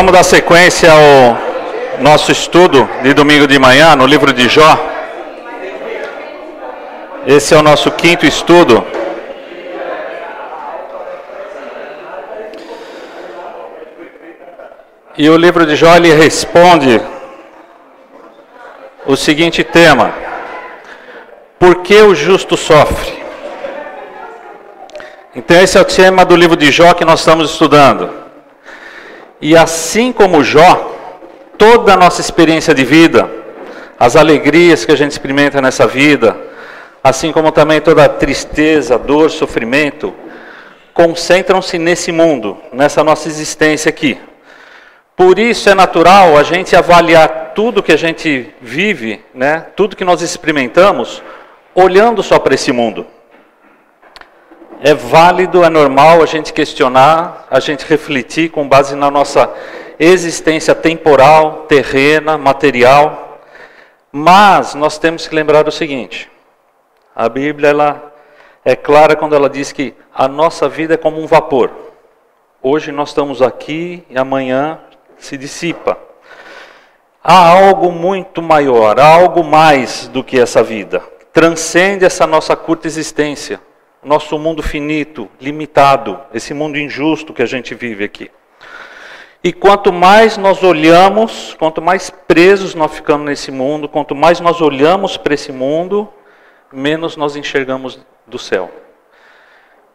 vamos dar sequência ao nosso estudo de domingo de manhã no livro de Jó. Esse é o nosso quinto estudo. E o livro de Jó, ele responde o seguinte tema: por que o justo sofre? Então esse é o tema do livro de Jó que nós estamos estudando. E assim como Jó, toda a nossa experiência de vida, as alegrias que a gente experimenta nessa vida, assim como também toda a tristeza, dor, sofrimento, concentram-se nesse mundo, nessa nossa existência aqui. Por isso é natural a gente avaliar tudo que a gente vive, né, tudo que nós experimentamos, olhando só para esse mundo. É válido, é normal a gente questionar, a gente refletir com base na nossa existência temporal, terrena, material. Mas nós temos que lembrar o seguinte: a Bíblia ela é clara quando ela diz que a nossa vida é como um vapor. Hoje nós estamos aqui e amanhã se dissipa. Há algo muito maior, há algo mais do que essa vida. Transcende essa nossa curta existência. Nosso mundo finito, limitado, esse mundo injusto que a gente vive aqui. E quanto mais nós olhamos, quanto mais presos nós ficamos nesse mundo, quanto mais nós olhamos para esse mundo, menos nós enxergamos do céu.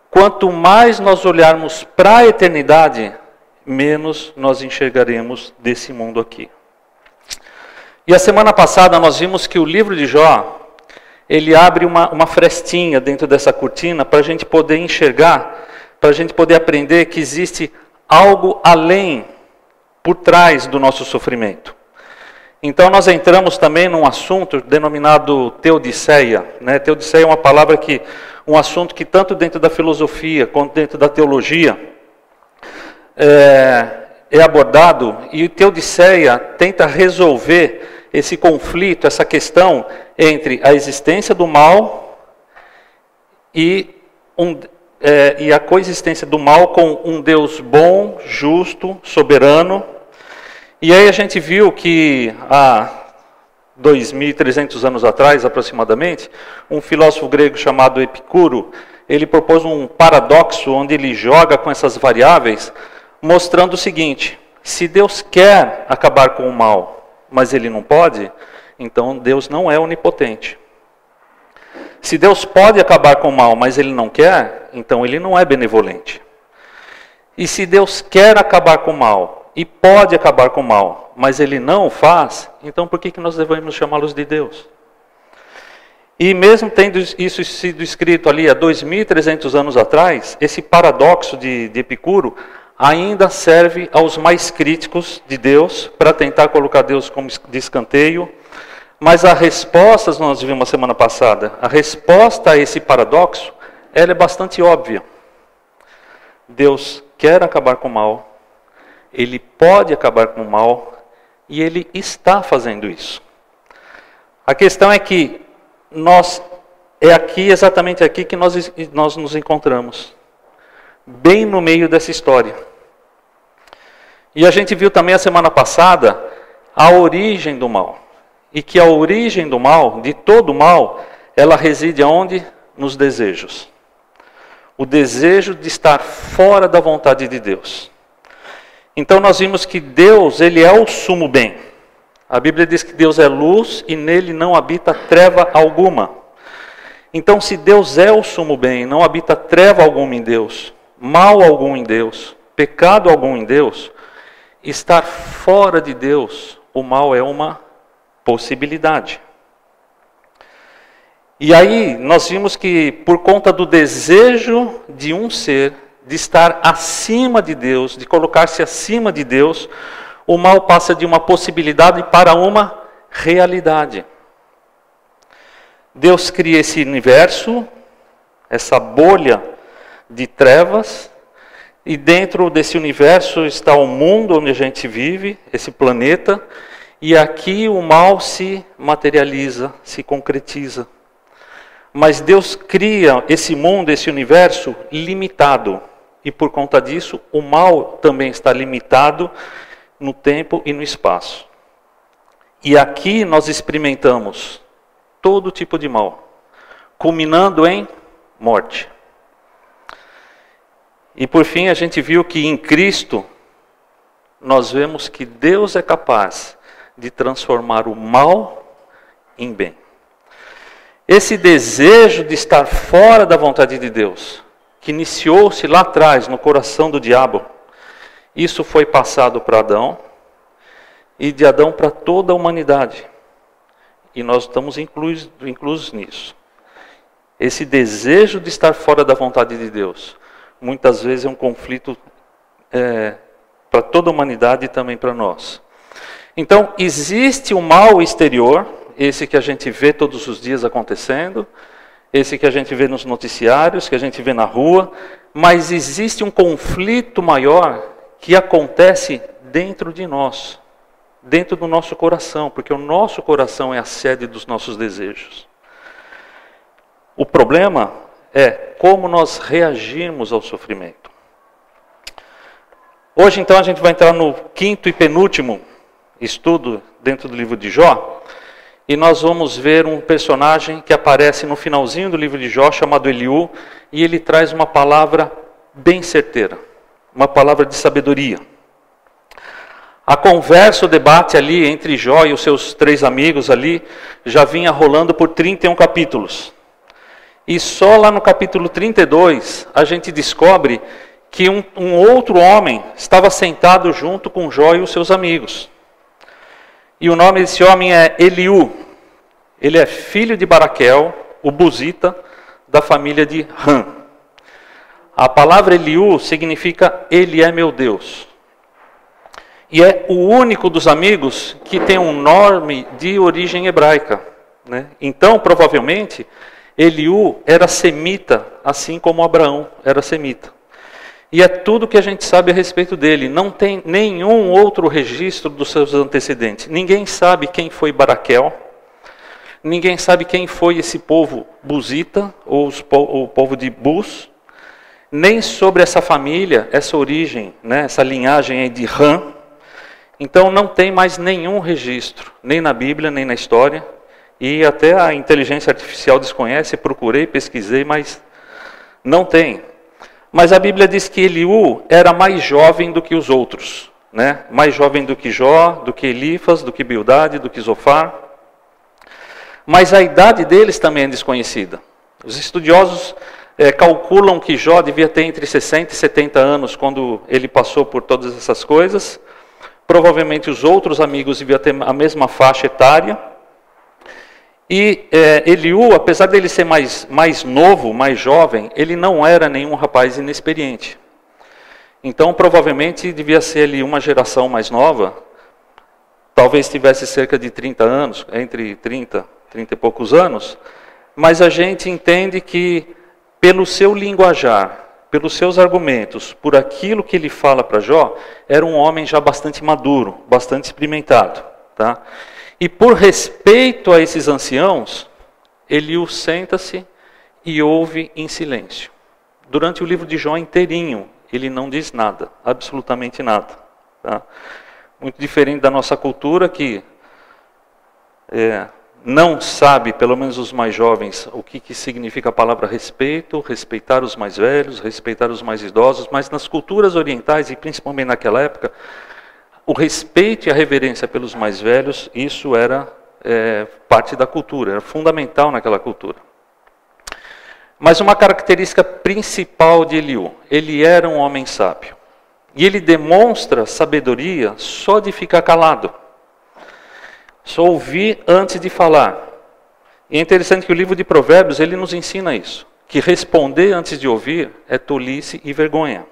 Quanto mais nós olharmos para a eternidade, menos nós enxergaremos desse mundo aqui. E a semana passada nós vimos que o livro de Jó, ele abre uma frestinha dentro dessa cortina para a gente poder enxergar, para a gente poder aprender que existe algo além, por trás do nosso sofrimento. Então nós entramos também num assunto denominado teodiceia. Né? Teodiceia é uma palavra que, um assunto que tanto dentro da filosofia quanto dentro da teologia é abordado, e teodiceia tenta resolver esse conflito, essa questão entre a existência do mal e a coexistência do mal com um Deus bom, justo, soberano. E aí a gente viu que há 2.300 anos atrás, aproximadamente, um filósofo grego chamado Epicuro, ele propôs um paradoxo onde ele joga com essas variáveis, mostrando o seguinte: se Deus quer acabar com o mal, mas ele não pode, então Deus não é onipotente. Se Deus pode acabar com o mal, mas ele não quer, então ele não é benevolente. E se Deus quer acabar com o mal, e pode acabar com o mal, mas ele não o faz, então por que nós devemos chamá-los de Deus? E mesmo tendo isso sido escrito ali há 2.300 anos atrás, esse paradoxo de Epicuro ainda serve aos mais críticos de Deus, para tentar colocar Deus como de escanteio. Mas a resposta, nós vimos a semana passada, a resposta a esse paradoxo, ela é bastante óbvia. Deus quer acabar com o mal, Ele pode acabar com o mal, e Ele está fazendo isso. A questão é que exatamente aqui que nós nos encontramos. Bem no meio dessa história. E a gente viu também a semana passada a origem do mal. E que a origem do mal, de todo mal, ela reside aonde? Nos desejos. O desejo de estar fora da vontade de Deus. Então nós vimos que Deus, ele é o sumo bem. A Bíblia diz que Deus é luz e nele não habita treva alguma. Então se Deus é o sumo bem, não habita treva alguma em Deus, mal algum em Deus, pecado algum em Deus, estar fora de Deus, o mal é uma possibilidade. E aí nós vimos que por conta do desejo de um ser, de estar acima de Deus, de colocar-se acima de Deus, o mal passa de uma possibilidade para uma realidade. Deus cria esse universo, essa bolha de trevas, e dentro desse universo está o mundo onde a gente vive, esse planeta, e aqui o mal se materializa, se concretiza. Mas Deus cria esse mundo, esse universo limitado, e por conta disso o mal também está limitado, no tempo e no espaço. E aqui nós experimentamos todo tipo de mal, culminando em morte. E por fim a gente viu que em Cristo nós vemos que Deus é capaz de transformar o mal em bem. Esse desejo de estar fora da vontade de Deus, que iniciou-se lá atrás no coração do diabo, isso foi passado para Adão e de Adão para toda a humanidade. E nós estamos inclusos nisso. Esse desejo de estar fora da vontade de Deus, muitas vezes é um conflito para toda a humanidade e também para nós. Então, existe o mal exterior, esse que a gente vê todos os dias acontecendo, esse que a gente vê nos noticiários, que a gente vê na rua, mas existe um conflito maior que acontece dentro de nós, dentro do nosso coração, porque o nosso coração é a sede dos nossos desejos. O problema é como nós reagimos ao sofrimento. Hoje, então, a gente vai entrar no quinto e penúltimo estudo dentro do livro de Jó, e nós vamos ver um personagem que aparece no finalzinho do livro de Jó, chamado Eliú, e ele traz uma palavra bem certeira, uma palavra de sabedoria. A conversa, o debate ali entre Jó e os seus 3 amigos ali, já vinha rolando por 31 capítulos. E só lá no capítulo 32, a gente descobre que um outro homem estava sentado junto com Jó e os seus amigos. E o nome desse homem é Eliú. Ele é filho de Baraquel, o buzita, da família de Ram. A palavra Eliú significa Ele é meu Deus. E é o único dos amigos que tem um nome de origem hebraica, né? Então, provavelmente, Eliú era semita, assim como Abraão era semita. E é tudo que a gente sabe a respeito dele. Não tem nenhum outro registro dos seus antecedentes. Ninguém sabe quem foi Baraquel. Ninguém sabe quem foi esse povo buzita, ou o povo de Buz. Nem sobre essa família, essa origem, né, essa linhagem aí de Ram. Então não tem mais nenhum registro, nem na Bíblia, nem na história. E até a inteligência artificial desconhece, procurei, pesquisei, mas não tem. Mas a Bíblia diz que Eliú era mais jovem do que os outros, né? Mais jovem do que Jó, do que Elifas, do que Bildade, do que Zofar. Mas a idade deles também é desconhecida. Os estudiosos calculam que Jó devia ter entre 60 e 70 anos quando ele passou por todas essas coisas. Provavelmente os outros amigos deviam ter a mesma faixa etária. E Eliú, apesar dele ser mais novo, mais jovem, ele não era nenhum rapaz inexperiente. Então, provavelmente, devia ser ali uma geração mais nova. Talvez tivesse cerca de 30 anos, entre 30 e poucos anos. Mas a gente entende que, pelo seu linguajar, pelos seus argumentos, por aquilo que ele fala para Jó, era um homem já bastante maduro, bastante experimentado, tá? E por respeito a esses anciãos, Eliú senta-se e ouve em silêncio. Durante o livro de Jó inteirinho, ele não diz nada, absolutamente nada. Tá? Muito diferente da nossa cultura, que não sabe, pelo menos os mais jovens, o que significa a palavra respeito, respeitar os mais velhos, respeitar os mais idosos, mas nas culturas orientais, e principalmente naquela época, o respeito e a reverência pelos mais velhos, isso era parte da cultura, era fundamental naquela cultura. Mas uma característica principal de Eliú, ele era um homem sábio. E ele demonstra sabedoria só de ficar calado. Só ouvir antes de falar. E é interessante que o livro de Provérbios, ele nos ensina isso. Que responder antes de ouvir é tolice e vergonha.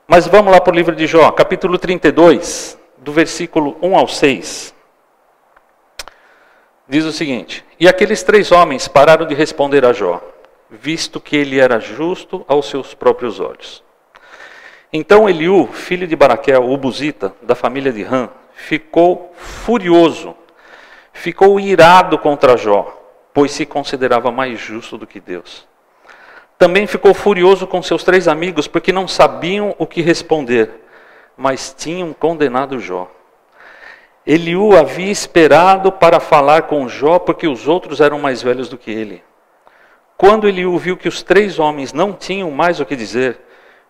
Mas vamos lá para o livro de Jó, capítulo 32, do versículo 1 ao 6. Diz o seguinte: E aqueles 3 homens pararam de responder a Jó, visto que ele era justo aos seus próprios olhos. Então Eliú, filho de Baraquel, o buzita, da família de Ram, ficou furioso, ficou irado contra Jó, pois se considerava mais justo do que Deus. Também ficou furioso com seus 3 amigos, porque não sabiam o que responder. mas tinham condenado Jó. Eliú havia esperado para falar com Jó, porque os outros eram mais velhos do que ele. Quando Eliú viu que os 3 homens não tinham mais o que dizer,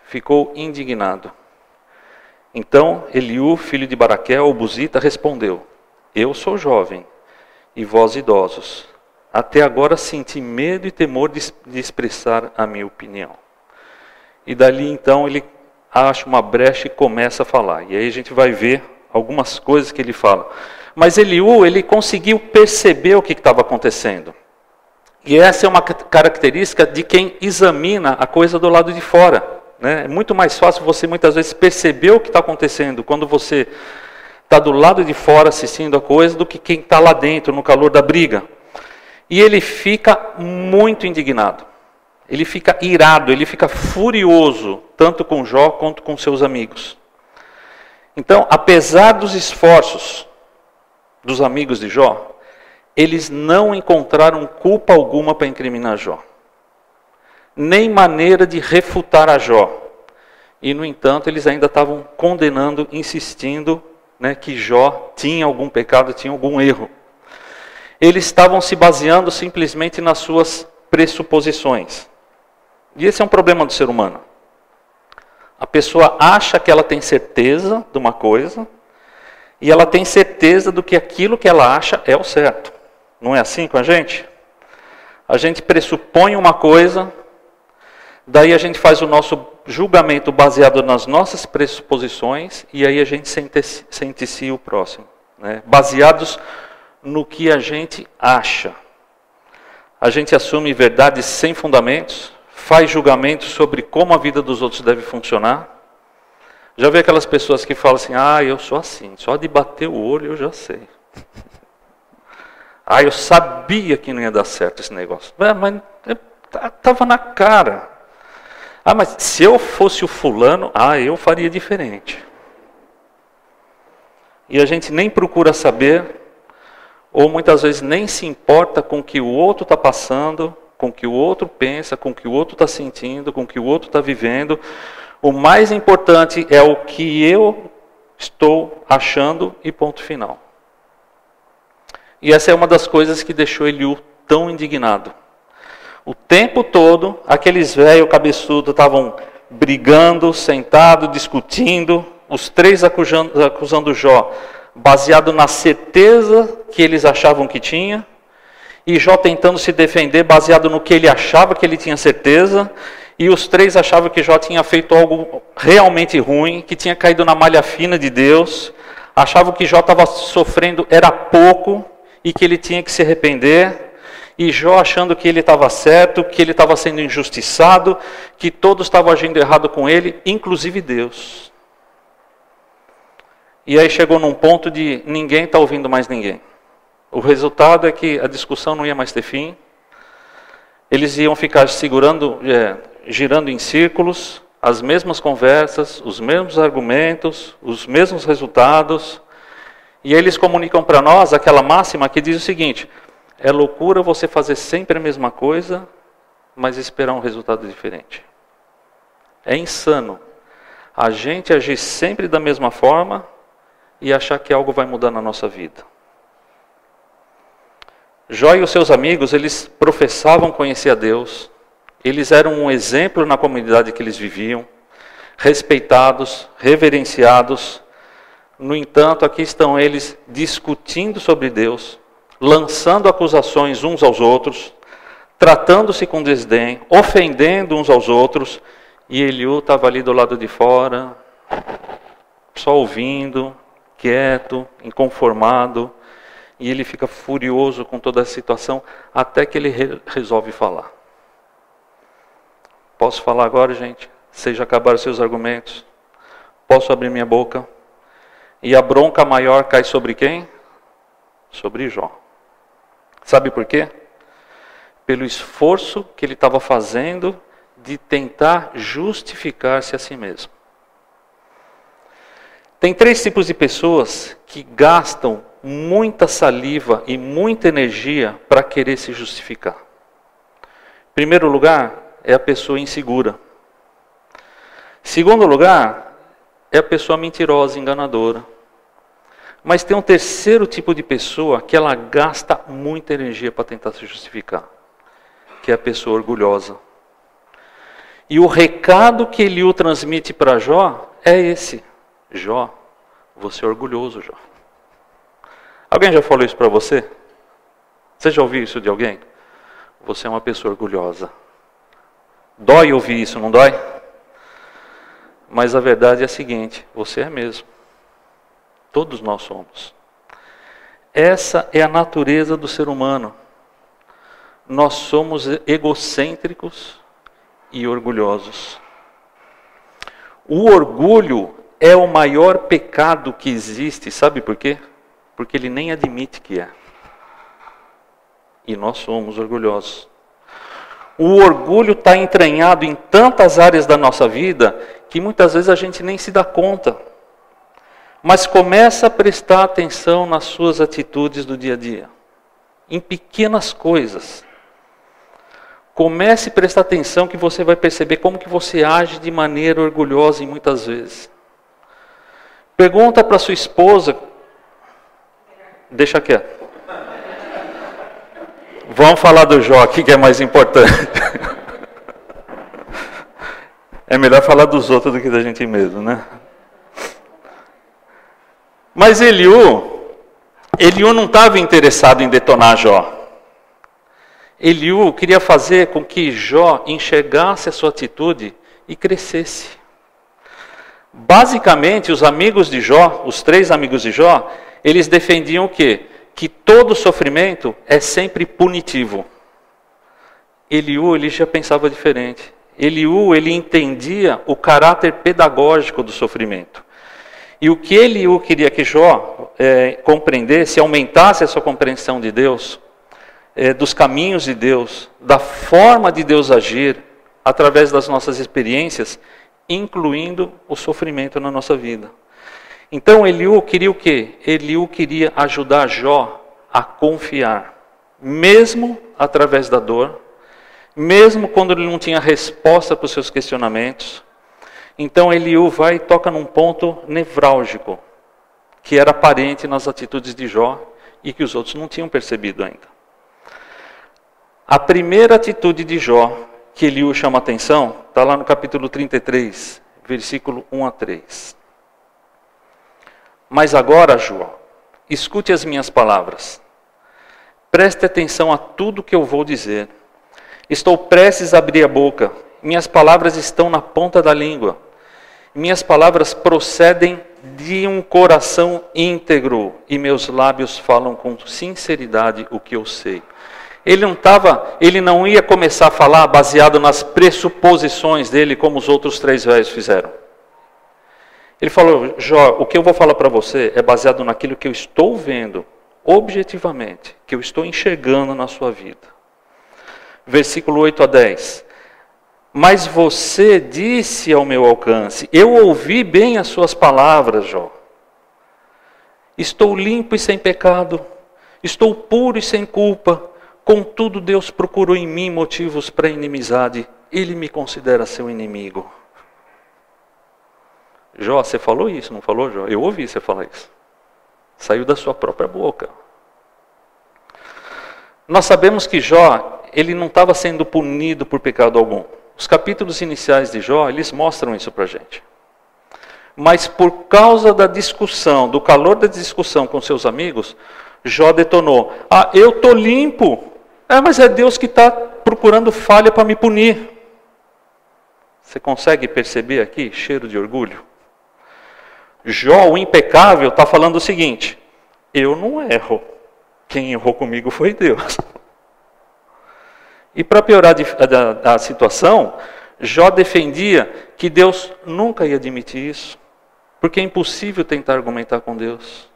ficou indignado. Então Eliú, filho de Baraquel, o Buzita, respondeu: eu sou jovem, e vós idosos. Até agora senti medo e temor de expressar a minha opinião. E dali então ele acha uma brecha e começa a falar. E aí a gente vai ver algumas coisas que ele fala. Mas Eliú, ele conseguiu perceber o que estava acontecendo. E essa é uma característica de quem examina a coisa do lado de fora. É muito mais fácil você muitas vezes perceber o que está acontecendo quando você está do lado de fora assistindo a coisa do que quem está lá dentro, no calor da briga. E ele fica muito indignado. Ele fica irado, ele fica furioso, tanto com Jó quanto com seus amigos. Então, apesar dos esforços dos amigos de Jó, eles não encontraram culpa alguma para incriminar Jó. Nem maneira de refutar a Jó. E, no entanto, eles ainda estavam condenando, insistindo, que Jó tinha algum pecado, tinha algum erro. Eles estavam se baseando simplesmente nas suas pressuposições. E esse é um problema do ser humano. A pessoa acha que ela tem certeza de uma coisa, e ela tem certeza do que aquilo que ela acha é o certo. Não é assim com a gente? A gente pressupõe uma coisa, daí a gente faz o nosso julgamento baseado nas nossas pressuposições, e aí a gente sentencia o próximo, baseados no que a gente acha. A gente assume verdades sem fundamentos, faz julgamentos sobre como a vida dos outros deve funcionar. Já vê aquelas pessoas que falam assim: eu sou assim, só de bater o olho eu já sei. Eu sabia que não ia dar certo esse negócio. Mas estava na cara. Mas se eu fosse o fulano, eu faria diferente. E a gente nem procura saber, ou muitas vezes nem se importa com o que o outro está passando, com o que o outro pensa, com o que o outro está sentindo, com o que o outro está vivendo. O mais importante é o que eu estou achando e ponto final. E essa é uma das coisas que deixou Eliú tão indignado. O tempo todo, aqueles velhos cabeçudos estavam brigando, sentados, discutindo, os 3 acusando Jó, baseado na certeza que eles achavam que tinha, e Jó tentando se defender baseado no que ele achava que ele tinha certeza, e os 3 achavam que Jó tinha feito algo realmente ruim, que tinha caído na malha fina de Deus, achavam que Jó estava sofrendo, era pouco, e que ele tinha que se arrepender, e Jó achando que ele estava certo, que ele estava sendo injustiçado, que todos estavam agindo errado com ele, inclusive Deus. E aí chegou num ponto de ninguém está ouvindo mais ninguém. O resultado é que a discussão não ia mais ter fim. Eles iam ficar girando em círculos, as mesmas conversas, os mesmos argumentos, os mesmos resultados. E aí eles comunicam para nós aquela máxima que diz o seguinte: é loucura você fazer sempre a mesma coisa, mas esperar um resultado diferente. É insano a gente agir sempre da mesma forma e achar que algo vai mudar na nossa vida. Jó e os seus amigos, eles professavam conhecer a Deus, eles eram um exemplo na comunidade que eles viviam, respeitados, reverenciados. No entanto, aqui estão eles discutindo sobre Deus, lançando acusações uns aos outros, tratando-se com desdém, ofendendo uns aos outros, e Eliú estava ali do lado de fora, só ouvindo, quieto, inconformado, e ele fica furioso com toda a situação, até que ele resolve falar. Posso falar agora, gente? Vocês já acabaram seus argumentos? Posso abrir minha boca? E a bronca maior cai sobre quem? Sobre Jó. Sabe por quê? Pelo esforço que ele estava fazendo de tentar justificar-se a si mesmo. Tem 3 tipos de pessoas que gastam muita saliva e muita energia para querer se justificar. Em primeiro lugar, é a pessoa insegura. Segundo lugar, é a pessoa mentirosa, enganadora. Mas tem um terceiro tipo de pessoa que ela gasta muita energia para tentar se justificar, que é a pessoa orgulhosa. E o recado que Eliú transmite para Jó é esse: Jó, você é orgulhoso, Jó. Alguém já falou isso para você? Você já ouviu isso de alguém? Você é uma pessoa orgulhosa. Dói ouvir isso, não dói? Mas a verdade é a seguinte: você é mesmo. Todos nós somos. Essa é a natureza do ser humano. Nós somos egocêntricos e orgulhosos. O orgulho é o maior pecado que existe, sabe por quê? Porque ele nem admite que é. E nós somos orgulhosos. O orgulho está entranhado em tantas áreas da nossa vida que muitas vezes a gente nem se dá conta. Mas começa a prestar atenção nas suas atitudes do dia a dia. Em pequenas coisas. Comece a prestar atenção que você vai perceber como que você age de maneira orgulhosa em muitas vezes. Pergunta para sua esposa. Deixa quieto. Vamos falar do Jó aqui que é mais importante. É melhor falar dos outros do que da gente mesmo, né? Mas Eliú não estava interessado em detonar Jó. Eliú queria fazer com que Jó enxergasse a sua atitude e crescesse. Basicamente, os amigos de Jó, os 3 amigos de Jó, eles defendiam o quê? Que todo sofrimento é sempre punitivo. Eliú, ele já pensava diferente. Eliú, ele entendia o caráter pedagógico do sofrimento. E o que Eliú queria que Jó compreendesse, aumentasse a sua compreensão de Deus, dos caminhos de Deus, da forma de Deus agir, através das nossas experiências, incluindo o sofrimento na nossa vida. Então Eliú queria o quê? Eliú queria ajudar Jó a confiar, mesmo através da dor, mesmo quando ele não tinha resposta para os seus questionamentos. Então Eliú vai e toca num ponto nevrálgico, que era aparente nas atitudes de Jó e que os outros não tinham percebido ainda. A primeira atitude de Jó, que Eliú chama a atenção, está lá no capítulo 33, versículo 1 a 3. Mas agora, Jó, escute as minhas palavras. Preste atenção a tudo que eu vou dizer. Estou prestes a abrir a boca. Minhas palavras estão na ponta da língua. Minhas palavras procedem de um coração íntegro e meus lábios falam com sinceridade o que eu sei. Ele não ia começar a falar baseado nas pressuposições dele, como os outros 3 velhos fizeram. Ele falou: Jó, o que eu vou falar para você é baseado naquilo que eu estou vendo, objetivamente, que eu estou enxergando na sua vida. Versículo 8 a 10. Mas você disse ao meu alcance, eu ouvi bem as suas palavras, Jó. Estou limpo e sem pecado, estou puro e sem culpa. Contudo, Deus procurou em mim motivos para inimizade. Ele me considera seu inimigo. Jó, você falou isso, não falou, Jó? Eu ouvi você falar isso. Saiu da sua própria boca. Nós sabemos que Jó, ele não estava sendo punido por pecado algum. Os capítulos iniciais de Jó, eles mostram isso para a gente. Mas por causa da discussão, do calor da discussão com seus amigos, Jó detonou. Ah, eu estou limpo. Mas é Deus que está procurando falha para me punir. Você consegue perceber aqui cheiro de orgulho? Jó, o impecável, está falando o seguinte: eu não erro. Quem errou comigo foi Deus. E para piorar a situação, Jó defendia que Deus nunca ia admitir isso, porque é impossível tentar argumentar com Deus.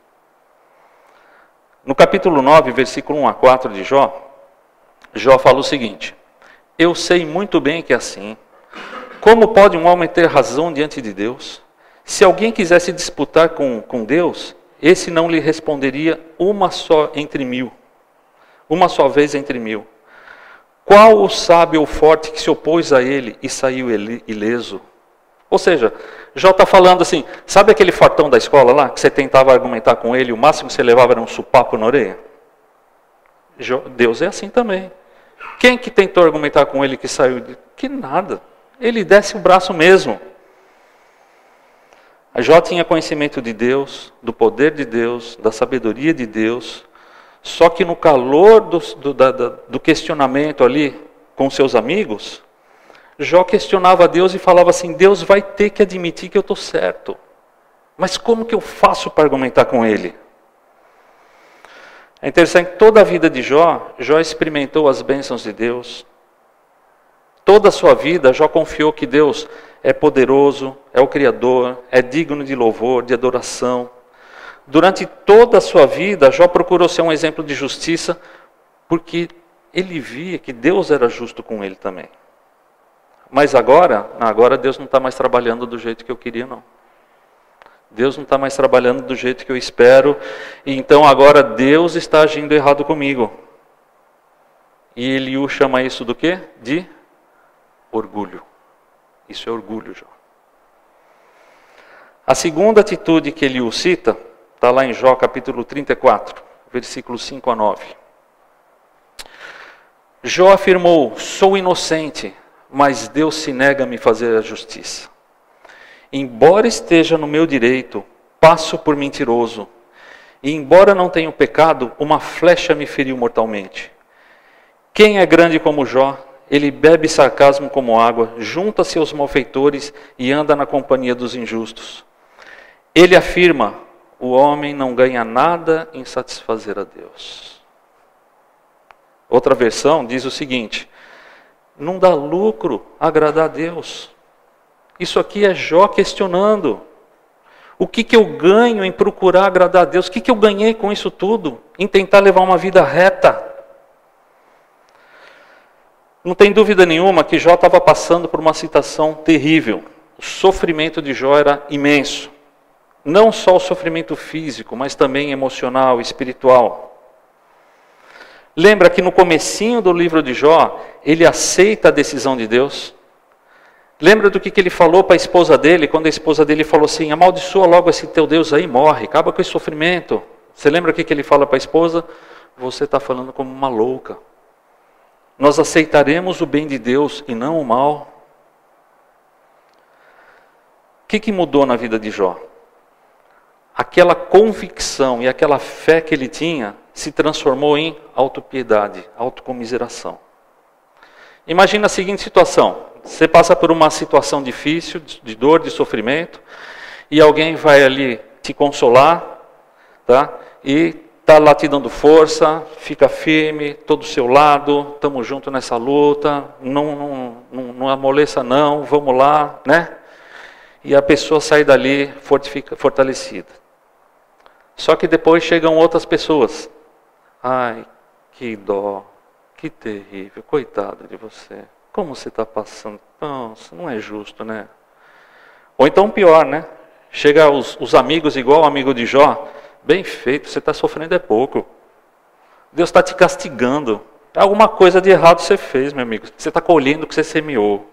No capítulo 9, versículo 1 a 4 de Jó, Jó fala o seguinte: eu sei muito bem que é assim. Como pode um homem ter razão diante de Deus? Se alguém quisesse disputar com Deus, esse não lhe responderia uma só entre 1000. Uma só vez entre 1000. Qual o sábio ou forte que se opôs a ele e saiu ileso? Ou seja, Jó está falando assim, sabe aquele fortão da escola lá, que você tentava argumentar com ele, o máximo que você levava era um supapo na orelha? Deus é assim também. Quem que tentou argumentar com ele que saiu? Que nada. Ele desce o braço mesmo. Jó tinha conhecimento de Deus, do poder de Deus, da sabedoria de Deus, só que no calor do questionamento ali com seus amigos, Jó questionava a Deus e falava assim, Deus vai ter que admitir que eu estou certo. Mas como que eu faço para argumentar com ele? É interessante que toda a vida de Jó, Jó experimentou as bênçãos de Deus. Toda a sua vida, Jó confiou que Deus é poderoso, é o Criador, é digno de louvor, de adoração. Durante toda a sua vida, Jó procurou ser um exemplo de justiça, porque ele via que Deus era justo com ele também. Mas agora Deus não está mais trabalhando do jeito que eu queria, não. Deus não está mais trabalhando do jeito que eu espero, e então agora Deus está agindo errado comigo. E Eliú chama isso do quê? De orgulho. Isso é orgulho, Jó. A segunda atitude que Eliú cita, está lá em Jó capítulo 34, versículos 5 a 9. Jó afirmou, sou inocente, mas Deus se nega a me fazer a justiça. Embora esteja no meu direito, passo por mentiroso. E embora não tenha pecado, uma flecha me feriu mortalmente. Quem é grande como Jó? Ele bebe sarcasmo como água, junta-se aos malfeitores e anda na companhia dos injustos. Ele afirma, o homem não ganha nada em satisfazer a Deus. Outra versão diz o seguinte, não dá lucro agradar a Deus. Isso aqui é Jó questionando. O que eu ganho em procurar agradar a Deus? O que eu ganhei com isso tudo? Em tentar levar uma vida reta? Não tem dúvida nenhuma que Jó estava passando por uma situação terrível. O sofrimento de Jó era imenso. Não só o sofrimento físico, mas também emocional, espiritual. Lembra que no comecinho do livro de Jó, ele aceita a decisão de Deus? Lembra do que ele falou para a esposa dele, quando a esposa dele falou assim, amaldiçoa logo esse teu Deus aí, morre, acaba com esse sofrimento. Você lembra o que ele fala para a esposa? Você está falando como uma louca. Nós aceitaremos o bem de Deus e não o mal. O que mudou na vida de Jó? Aquela convicção e aquela fé que ele tinha se transformou em autopiedade, autocomiseração. Imagina a seguinte situação. Você passa por uma situação difícil, de dor, de sofrimento, e alguém vai ali te consolar, tá? E está lá te dando força, fica firme, estou do seu lado, estamos juntos nessa luta, não amoleça não, vamos lá, né? E a pessoa sai dali fortalecida. Só que depois chegam outras pessoas. Ai, que dó, que terrível, coitado de você. Como você está passando? Nossa, não é justo, né? Ou então pior, né? Chega os amigos igual o amigo de Jó. Bem feito, você está sofrendo é pouco. Deus está te castigando. Alguma coisa de errado você fez, meu amigo. Você está colhendo o que você semeou.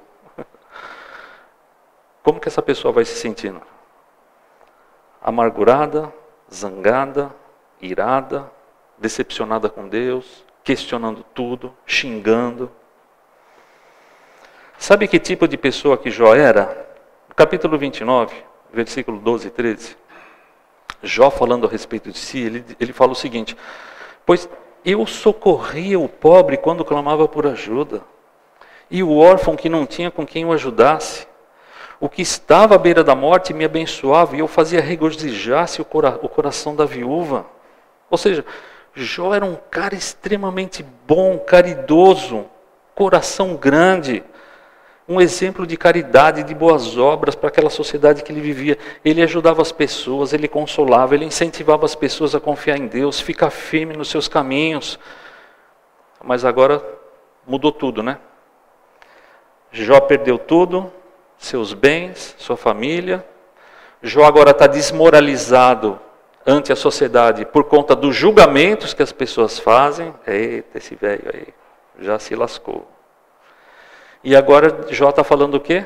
Como que essa pessoa vai se sentindo? Amargurada, zangada, irada, decepcionada com Deus, questionando tudo, xingando. Sabe que tipo de pessoa que Jó era? No capítulo 29, versículo 12 e 13, Jó falando a respeito de si, ele fala o seguinte, pois eu socorria o pobre quando clamava por ajuda, e o órfão que não tinha com quem o ajudasse. O que estava à beira da morte me abençoava, e eu fazia regozijar-se o coração da viúva. Ou seja, Jó era um cara extremamente bom, caridoso, coração grande, um exemplo de caridade, de boas obras para aquela sociedade que ele vivia. Ele ajudava as pessoas, ele consolava, ele incentivava as pessoas a confiar em Deus, ficar firme nos seus caminhos. Mas agora mudou tudo, né? Jó perdeu tudo, seus bens, sua família. Jó agora está desmoralizado ante a sociedade por conta dos julgamentos que as pessoas fazem. Eita, esse velho aí já se lascou. E agora Jó está falando o quê?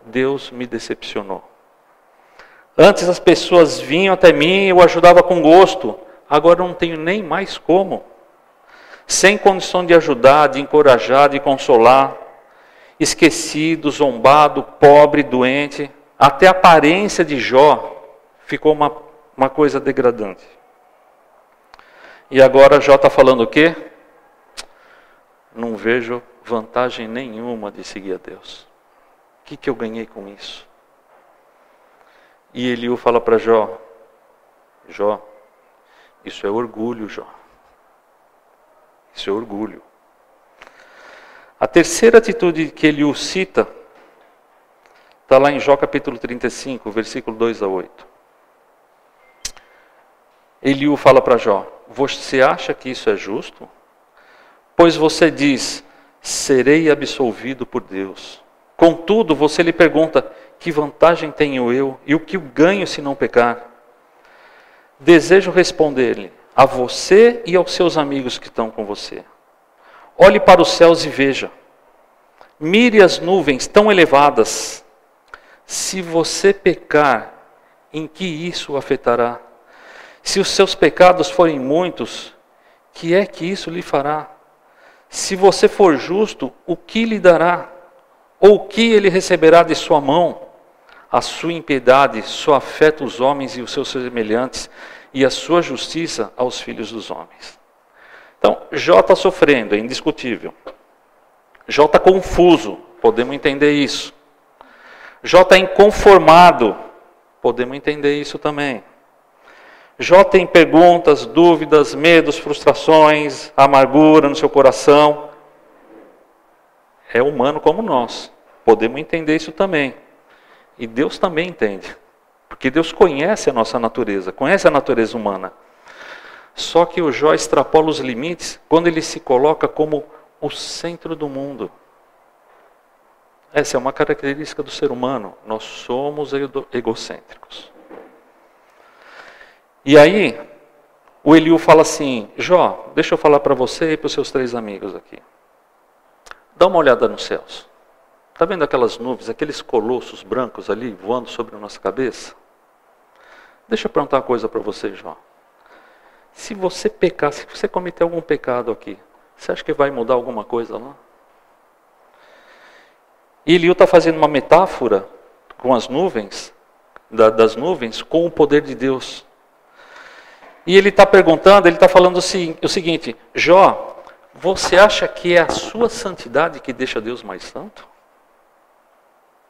Deus me decepcionou. Antes as pessoas vinham até mim e eu ajudava com gosto. Agora eu não tenho nem mais como. Sem condição de ajudar, de encorajar, de consolar. Esquecido, zombado, pobre, doente. Até a aparência de Jó ficou uma coisa degradante. E agora Jó está falando o quê? Não vejo vantagem nenhuma de seguir a Deus. O que eu ganhei com isso? E Eliú fala para Jó, Jó, isso é orgulho, Jó. Isso é orgulho. A terceira atitude que Eliú cita, está lá em Jó capítulo 35, versículo 2 a 8. Eliú fala para Jó, você acha que isso é justo? Pois você diz, serei absolvido por Deus. Contudo, você lhe pergunta, que vantagem tenho eu e o que ganho se não pecar? Desejo responder-lhe, a você e aos seus amigos que estão com você. Olhe para os céus e veja. Mire as nuvens tão elevadas. Se você pecar, em que isso o afetará? Se os seus pecados forem muitos, que é que isso lhe fará? Se você for justo, o que lhe dará? Ou o que ele receberá de sua mão? A sua impiedade só afeta os homens e os seus semelhantes, e a sua justiça aos filhos dos homens. Então, Jó está sofrendo, é indiscutível. Jó está confuso, podemos entender isso. Jó está inconformado, podemos entender isso também. Jó tem perguntas, dúvidas, medos, frustrações, amargura no seu coração. É humano como nós, podemos entender isso também. E Deus também entende, porque Deus conhece a nossa natureza, conhece a natureza humana. Só que o Jó extrapola os limites quando ele se coloca como o centro do mundo. Essa é uma característica do ser humano, nós somos egocêntricos. E aí, o Eliú fala assim, Jó, deixa eu falar para você e para os seus 3 amigos aqui. Dá uma olhada nos céus. Está vendo aquelas nuvens, aqueles colossos brancos ali voando sobre a nossa cabeça? Deixa eu perguntar uma coisa para você, Jó. Se você pecar, se você cometer algum pecado aqui, você acha que vai mudar alguma coisa lá? E Eliú está fazendo uma metáfora com as nuvens, das nuvens, com o poder de Deus. E ele está perguntando, ele está falando o seguinte, Jó, você acha que é a sua santidade que deixa Deus mais santo?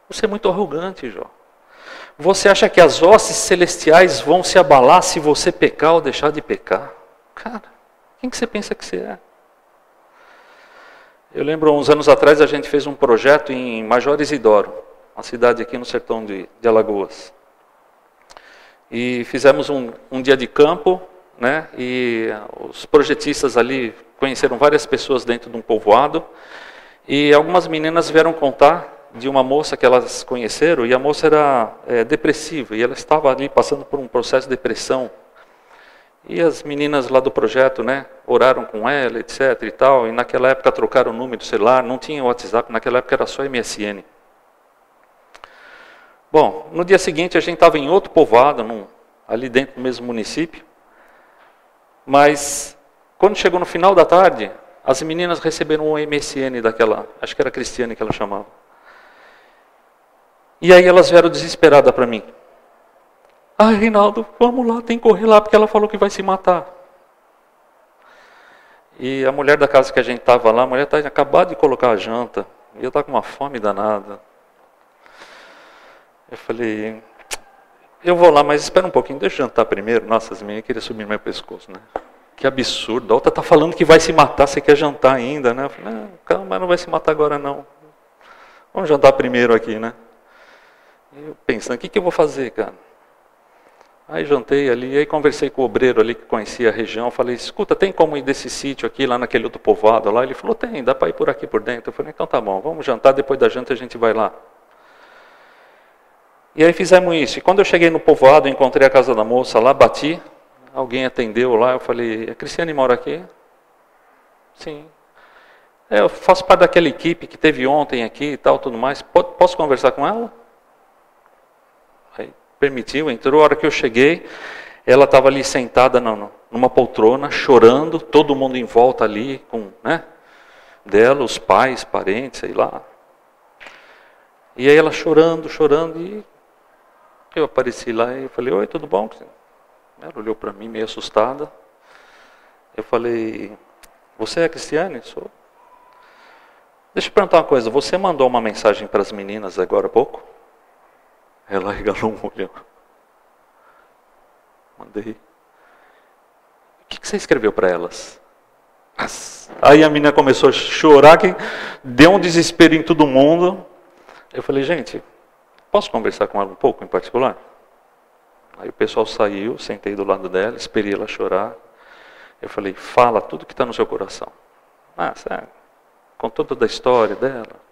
Você é muito arrogante, Jó. Você acha que as hostes celestiais vão se abalar se você pecar ou deixar de pecar? Cara, quem que você pensa que você é? Eu lembro, uns anos atrás, a gente fez um projeto em Major Isidoro, uma cidade aqui no sertão de Alagoas. E fizemos um dia de campo, né? E os projetistas ali conheceram várias pessoas dentro de um povoado. E algumas meninas vieram contar de uma moça que elas conheceram, e a moça era depressiva, e ela estava ali passando por um processo de depressão. E as meninas lá do projeto, né, oraram com ela, etc. e tal, e naquela época trocaram o número do celular, não tinha WhatsApp, naquela época era só MSN. Bom, no dia seguinte a gente estava em outro povoado, ali dentro do mesmo município, mas quando chegou no final da tarde, as meninas receberam um MSN daquela, acho que era Cristiane que ela chamava. E aí elas vieram desesperadas para mim. Ai, Reinaldo, vamos lá, tem que correr lá, porque ela falou que vai se matar. E a mulher da casa que a gente estava lá, a mulher tinha acabado de colocar a janta, e eu estava com uma fome danada. Eu falei, eu vou lá, mas espera um pouquinho, deixa eu jantar primeiro. Nossa, as meninas queriam subir no meu pescoço, né? Que absurdo, a outra está falando que vai se matar, você quer jantar ainda, né? Eu falei, não, calma, não vai se matar agora não. Vamos jantar primeiro aqui, né? E eu pensando, o que eu vou fazer, cara? Aí jantei ali, aí conversei com o obreiro ali que conhecia a região, falei, escuta, tem como ir desse sítio aqui, lá naquele outro povoado lá? Ele falou, tem, dá para ir por aqui por dentro. Eu falei, então tá bom, vamos jantar, depois da janta a gente vai lá. E aí fizemos isso, e quando eu cheguei no povoado, encontrei a casa da moça lá, bati, alguém atendeu lá, eu falei, a Cristiane mora aqui? Sim. Eu faço parte daquela equipe que teve ontem aqui e tal, tudo mais, posso conversar com ela? permitiu, entrou. A hora que eu cheguei, ela estava ali sentada numa poltrona, chorando, todo mundo em volta ali, dela, os pais, parentes, sei lá. E aí ela chorando, e eu apareci lá e falei, oi, tudo bom? Ela olhou para mim meio assustada. Eu falei, você é Cristiane? Sou. Deixa eu perguntar uma coisa, você mandou uma mensagem para as meninas agora há pouco? Ela regalou um olho. Mandei. O que você escreveu para elas? Aí a menina começou a chorar, que deu um desespero em todo mundo. Eu falei, gente, posso conversar com ela um pouco em particular? Aí o pessoal saiu, sentei do lado dela, esperei ela chorar. Eu falei, fala tudo que está no seu coração. Sério. Contou toda a história dela.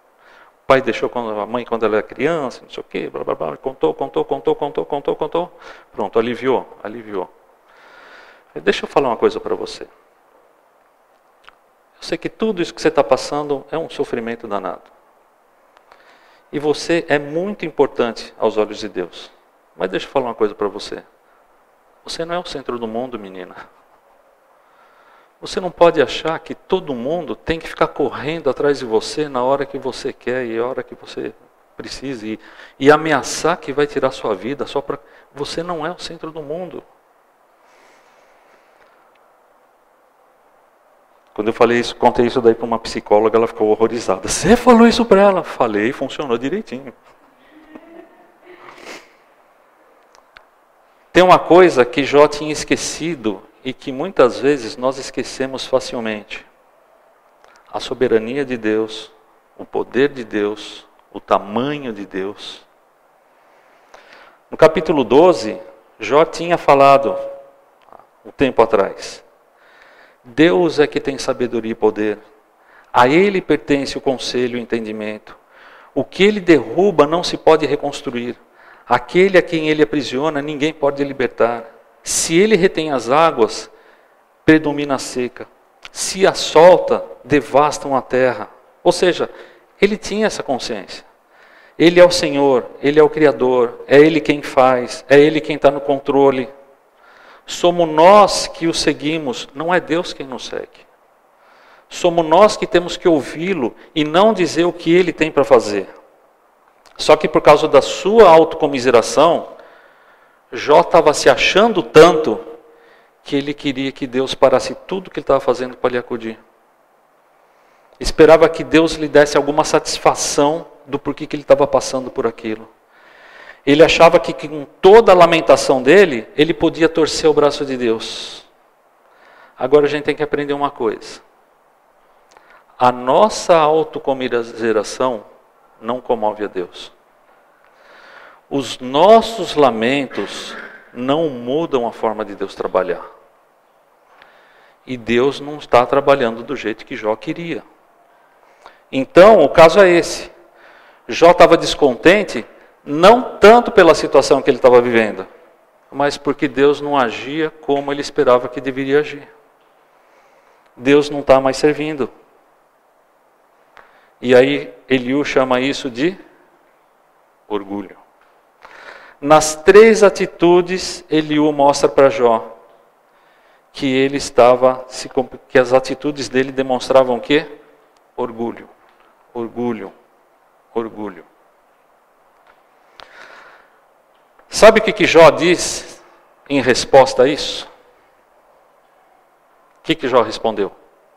O pai deixou a mãe quando ela era criança, não sei o quê, blá blá blá. Contou. Pronto, aliviou. Deixa eu falar uma coisa para você. Eu sei que tudo isso que você está passando é um sofrimento danado. E você é muito importante aos olhos de Deus. Mas deixa eu falar uma coisa para você. Você não é o centro do mundo, menina. Você não pode achar que todo mundo tem que ficar correndo atrás de você na hora que você quer e na hora que você precisa. E ameaçar que vai tirar sua vida só para... Você não é o centro do mundo. Quando eu falei isso, contei isso daí para uma psicóloga, ela ficou horrorizada. Você falou isso para ela? Falei, funcionou direitinho. Tem uma coisa que Jó tinha esquecido e que muitas vezes nós esquecemos facilmente. A soberania de Deus, o poder de Deus, o tamanho de Deus. No capítulo 12, Jó tinha falado, um tempo atrás, Deus é que tem sabedoria e poder. A Ele pertence o conselho e o entendimento. O que Ele derruba não se pode reconstruir. Aquele a quem Ele aprisiona, ninguém pode libertar. Se Ele retém as águas, predomina a seca. Se a solta, devastam a terra. Ou seja, Ele tinha essa consciência. Ele é o Senhor, Ele é o Criador, é Ele quem faz, é Ele quem está no controle. Somos nós que o seguimos, não é Deus quem nos segue. Somos nós que temos que ouvi-lo e não dizer o que Ele tem para fazer. Só que por causa da sua autocomiseração, Jó estava se achando tanto que ele queria que Deus parasse tudo que ele estava fazendo para lhe acudir. Esperava que Deus lhe desse alguma satisfação do porquê que ele estava passando por aquilo. Ele achava que com toda a lamentação dele, ele podia torcer o braço de Deus. Agora a gente tem que aprender uma coisa. A nossa autocomiseração não comove a Deus. Os nossos lamentos não mudam a forma de Deus trabalhar. E Deus não está trabalhando do jeito que Jó queria. Então, o caso é esse. Jó estava descontente, não tanto pela situação que ele estava vivendo, mas porque Deus não agia como ele esperava que deveria agir. Deus não está mais servindo. E aí Eliú chama isso de orgulho. Nas 3 atitudes, Eliú mostra para Jó que ele estava, que as atitudes dele demonstravam o quê? Orgulho, orgulho, orgulho. Sabe o que Jó diz em resposta a isso? O que Jó respondeu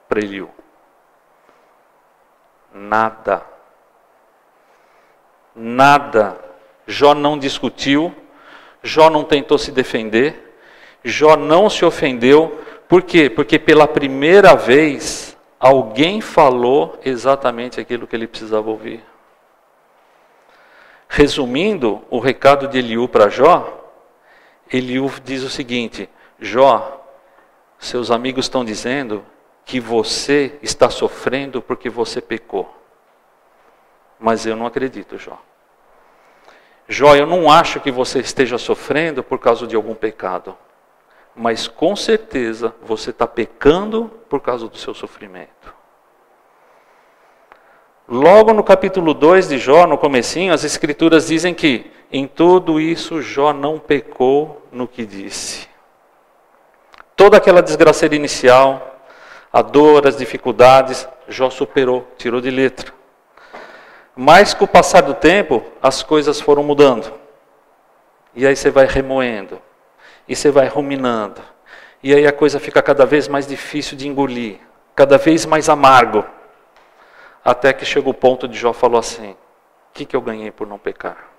para Eliú? Nada. Nada. Jó não discutiu, Jó não tentou se defender, Jó não se ofendeu. Por quê? Porque pela primeira vez alguém falou exatamente aquilo que ele precisava ouvir. Resumindo o recado de Eliú para Jó, Eliú diz o seguinte: Jó, seus amigos estão dizendo que você está sofrendo porque você pecou. Mas eu não acredito, Jó. Jó, eu não acho que você esteja sofrendo por causa de algum pecado. Mas com certeza você está pecando por causa do seu sofrimento. Logo no capítulo 2 de Jó, no comecinho, as escrituras dizem que Em tudo isso, Jó não pecou no que disse. Toda aquela desgraceira inicial, a dor, as dificuldades, Jó superou, tirou de letra. Mas com o passar do tempo, as coisas foram mudando. E aí você vai remoendo, e você vai ruminando. E aí a coisa fica cada vez mais difícil de engolir, cada vez mais amargo. Até que chegou o ponto de Jó falou assim: o que eu ganhei por não pecar?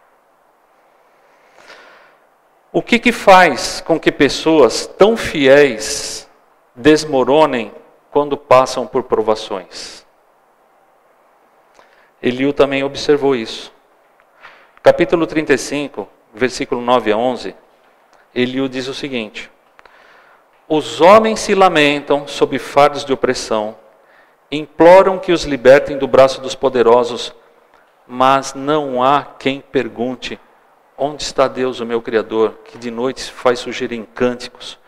O que faz com que pessoas tão fiéis desmoronem quando passam por provações? Eliú também observou isso. Capítulo 35, versículo 9 a 11, Eliú diz o seguinte: os homens se lamentam sob fardos de opressão, imploram que os libertem do braço dos poderosos, mas não há quem pergunte: onde está Deus, o meu Criador, que de noite faz surgir em cânticos,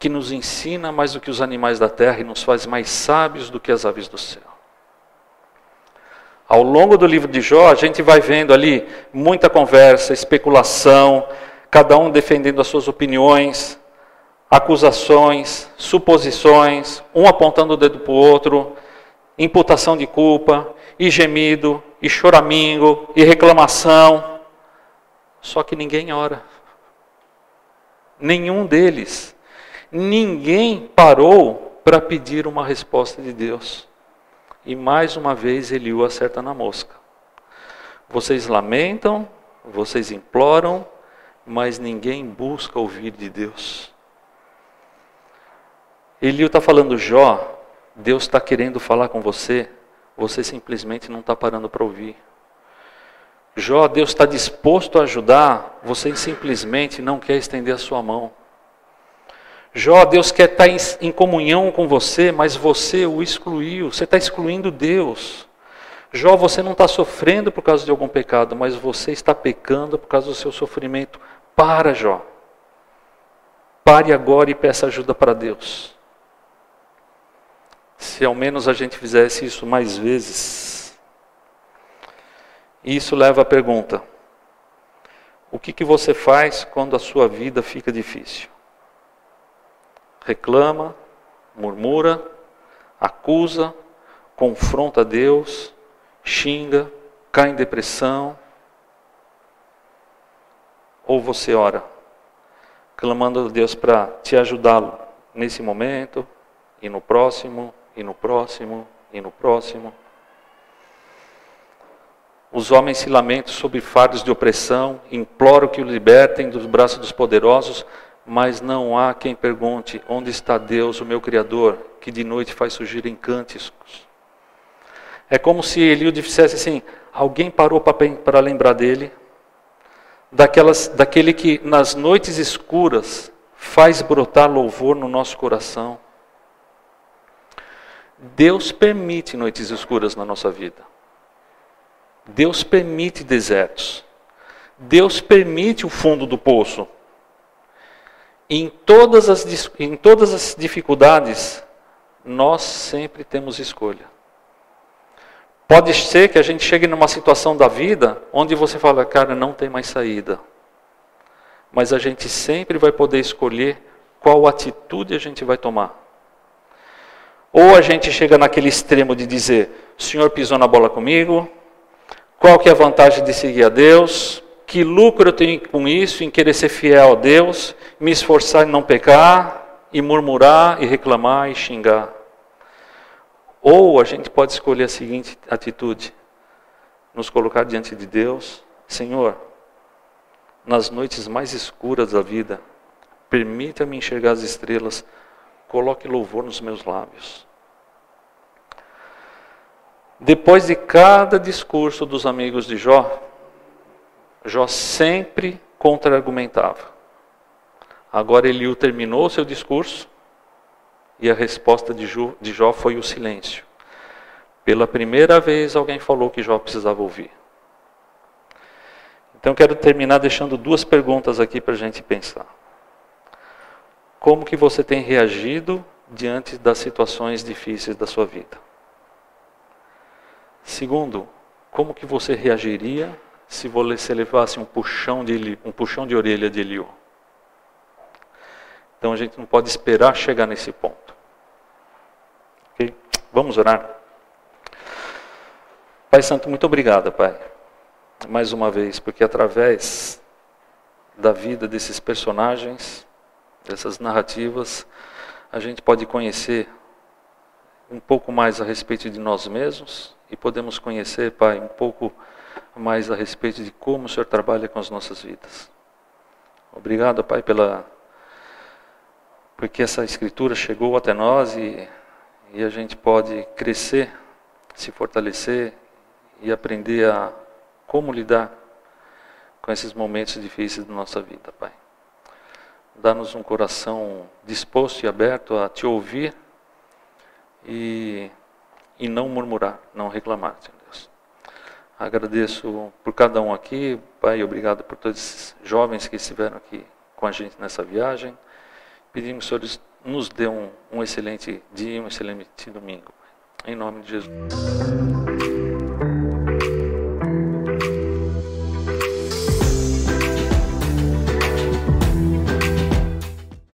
que nos ensina mais do que os animais da terra e nos faz mais sábios do que as aves do céu? Ao longo do livro de Jó, a gente vai vendo ali muita conversa, especulação, cada um defendendo as suas opiniões, acusações, suposições, um apontando o dedo para o outro, imputação de culpa, e gemido, e choramingo, e reclamação. Só que ninguém ora. Nenhum deles. Ninguém parou para pedir uma resposta de Deus. E mais uma vez Eliú acerta na mosca. Vocês lamentam, vocês imploram, mas ninguém busca ouvir de Deus. Eliú está falando: Jó, Deus está querendo falar com você, você simplesmente não está parando para ouvir. Jó, Deus está disposto a ajudar, você simplesmente não quer estender a sua mão. Jó, Deus quer estar em comunhão com você, mas você o excluiu, você está excluindo Deus. Jó, você não está sofrendo por causa de algum pecado, mas você está pecando por causa do seu sofrimento. Para, Jó. Pare agora e peça ajuda para Deus. Se ao menos a gente fizesse isso mais vezes. Isso leva à pergunta: o que você faz quando a sua vida fica difícil? Reclama, murmura, acusa, confronta Deus, xinga, cai em depressão? Ou você ora, clamando a Deus para te ajudá-lo nesse momento, e no próximo, e no próximo, e no próximo? Os homens se lamentam sob fardos de opressão, imploram que o libertem dos braços dos poderosos, mas não há quem pergunte: onde está Deus, o meu Criador, que de noite faz surgir em cânticos? É como se Eliú dissesse assim: alguém parou para lembrar dele, daquele que nas noites escuras faz brotar louvor no nosso coração. Deus permite noites escuras na nossa vida. Deus permite desertos. Deus permite o fundo do poço. Em todas as dificuldades, nós sempre temos escolha. Pode ser que a gente chegue numa situação da vida onde você fala: cara, não tem mais saída. Mas a gente sempre vai poder escolher qual atitude a gente vai tomar. Ou a gente chega naquele extremo de dizer: o Senhor pisou na bola comigo, qual que é a vantagem de seguir a Deus? Que lucro eu tenho com isso, em querer ser fiel a Deus, me esforçar em não pecar, e murmurar, e reclamar, e xingar. Ou a gente pode escolher a seguinte atitude: nos colocar diante de Deus: Senhor, nas noites mais escuras da vida, permita-me enxergar as estrelas, coloque louvor nos meus lábios. Depois de cada discurso dos amigos de Jó, Jó sempre contra-argumentava. Agora Eliú terminou o seu discurso e a resposta de Jó foi o silêncio. Pela primeira vez alguém falou que Jó precisava ouvir. Então quero terminar deixando duas perguntas aqui para a gente pensar. Como que você tem reagido diante das situações difíceis da sua vida? Segundo, como que você reagiria se você levasse um puxão de orelha de Eliú. Então a gente não pode esperar chegar nesse ponto. Ok? Vamos orar. Pai Santo, muito obrigado, Pai, mais uma vez, porque através da vida desses personagens, dessas narrativas, a gente pode conhecer um pouco mais a respeito de nós mesmos e podemos conhecer, Pai, um pouco mais a respeito de como o Senhor trabalha com as nossas vidas. Obrigado, Pai, porque essa Escritura chegou até nós e a gente pode crescer, se fortalecer e aprender a como lidar com esses momentos difíceis da nossa vida, Pai. Dá-nos um coração disposto e aberto a Te ouvir e não murmurar, não reclamar, Senhor Deus. Agradeço por cada um aqui, Pai, obrigado por todos esses jovens que estiveram aqui com a gente nessa viagem. Pedimos que o Senhor nos dê um excelente dia, um excelente domingo. Em nome de Jesus.